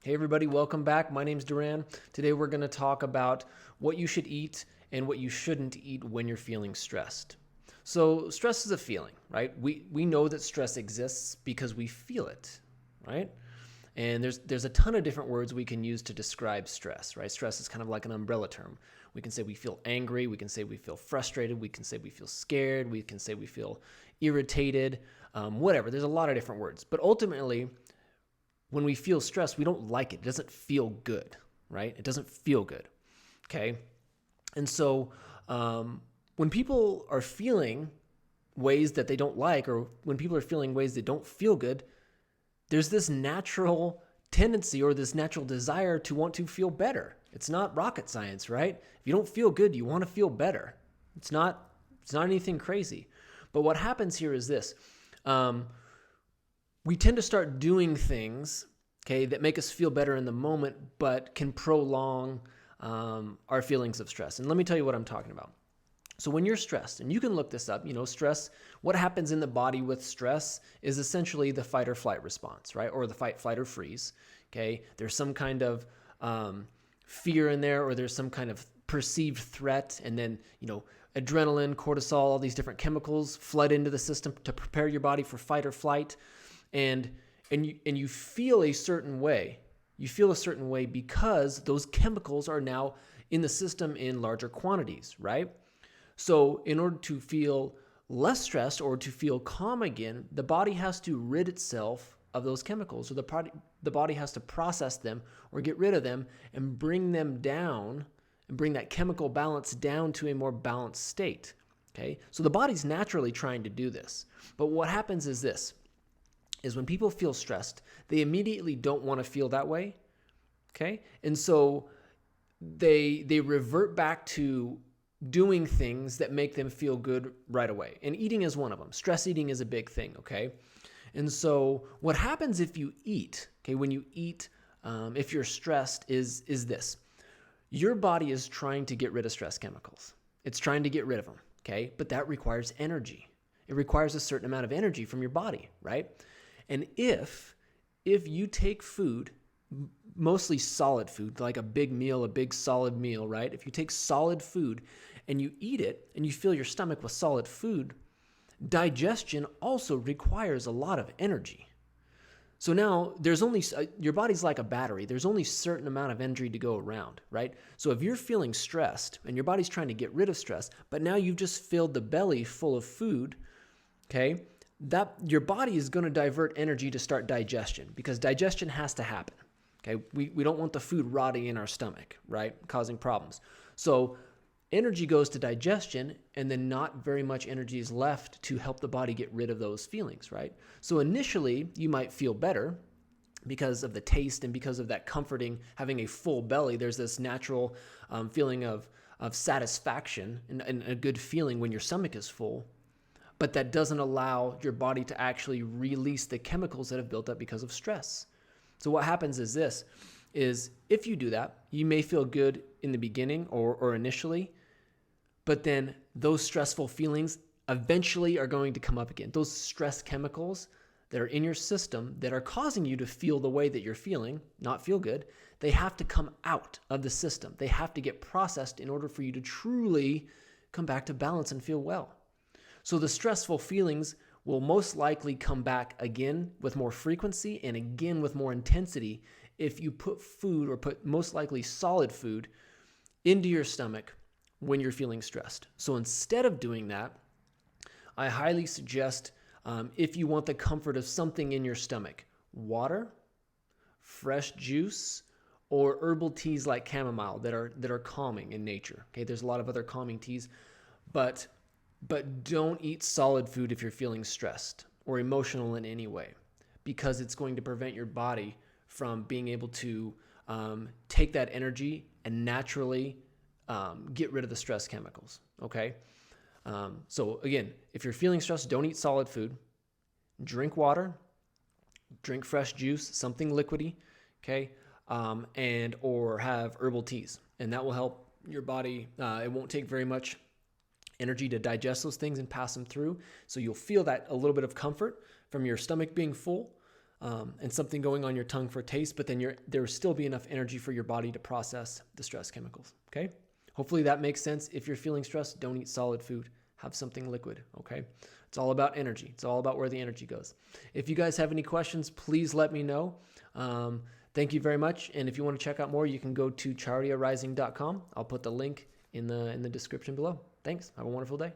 Hey everybody, welcome back. My name's Duran. Today we're going to talk about what you should eat and what you shouldn't eat when you're feeling stressed. So stress is a feeling, right? We know that stress exists because we feel it, right? And there's a ton of different words we can use to describe stress, right? Stress is kind of like an umbrella term. We can say we feel angry, we can say we feel frustrated, we can say we feel scared, we can say we feel irritated, whatever. There's a lot of different words. But ultimately, when we feel stressed, we don't like it. It doesn't feel good, right? It doesn't feel good, okay? And so when people are feeling ways that they don't like, or when people are feeling ways that don't feel good, there's this natural tendency or this natural desire to want to feel better. It's not rocket science, right? If you don't feel good, you want to feel better. It's not anything crazy. But what happens here is this. We tend to start doing things, okay, that make us feel better in the moment, but can prolong our feelings of stress. And let me tell you what I'm talking about. So when you're stressed, and you can look this up, stress, what happens in the body with stress is essentially the fight or flight response, right? Or the fight, flight, or freeze, okay? There's some kind of fear in there, or there's some kind of perceived threat, and then, adrenaline, cortisol, all these different chemicals flood into the system to prepare your body for fight or flight. And you feel a certain way. You feel a certain way because those chemicals are now in the system in larger quantities, right? So in order to feel less stressed or to feel calm again, the body has to rid itself of those chemicals. So the body has to process them or get rid of them and bring them down and bring that chemical balance down to a more balanced state. Okay? So the body's naturally trying to do this. But what happens is this. Is when people feel stressed, they immediately don't want to feel that way, okay? And so they revert back to doing things that make them feel good right away. And eating is one of them. Stress eating is a big thing, okay? And so what happens if you eat, okay, when you eat, if you're stressed, is this. Your body is trying to get rid of stress chemicals. It's trying to get rid of them, okay? But that requires energy. It requires a certain amount of energy from your body, right? And if you take food, mostly solid food, like a big meal, a big solid meal, right? If you take solid food and you eat it and you fill your stomach with solid food, digestion also requires a lot of energy. So now your body's like a battery. There's only a certain amount of energy to go around, right? So if you're feeling stressed and your body's trying to get rid of stress, but now you've just filled the belly full of food, okay? That your body is going to divert energy to start digestion because digestion has to happen. Okay, we don't want the food rotting in our stomach, right? Causing problems. So energy goes to digestion, and then not very much energy is left to help the body get rid of those feelings, right? So initially, you might feel better because of the taste and because of that comforting, having a full belly. There's this natural feeling of satisfaction and a good feeling when your stomach is full. But that doesn't allow your body to actually release the chemicals that have built up because of stress. So what happens is this, is if you do that, you may feel good in the beginning or initially, but then those stressful feelings eventually are going to come up again. Those stress chemicals that are in your system that are causing you to feel the way that you're feeling, not feel good, they have to come out of the system. They have to get processed in order for you to truly come back to balance and feel well. So the stressful feelings will most likely come back again with more frequency and again with more intensity if you put food, or put most likely solid food, into your stomach when you're feeling stressed. So instead of doing that, I highly suggest, if you want the comfort of something in your stomach, water, fresh juice, or herbal teas like chamomile that are calming in nature. Okay, there's a lot of other calming teas, but don't eat solid food if you're feeling stressed or emotional in any way, because it's going to prevent your body from being able to take that energy and naturally get rid of the stress chemicals, okay? So again, if you're feeling stressed, don't eat solid food. Drink water, drink fresh juice, something liquidy, okay? And or have herbal teas, and that will help your body. It won't take very much energy to digest those things and pass them through. So you'll feel that a little bit of comfort from your stomach being full, and something going on your tongue for taste, but then there will still be enough energy for your body to process the stress chemicals. Okay. Hopefully that makes sense. If you're feeling stressed, don't eat solid food. Have something liquid. Okay. It's all about energy. It's all about where the energy goes. If you guys have any questions, please let me know. Thank you very much. And if you want to check out more, you can go to charyarising.com. I'll put the link in the description below. Thanks. Have a wonderful day.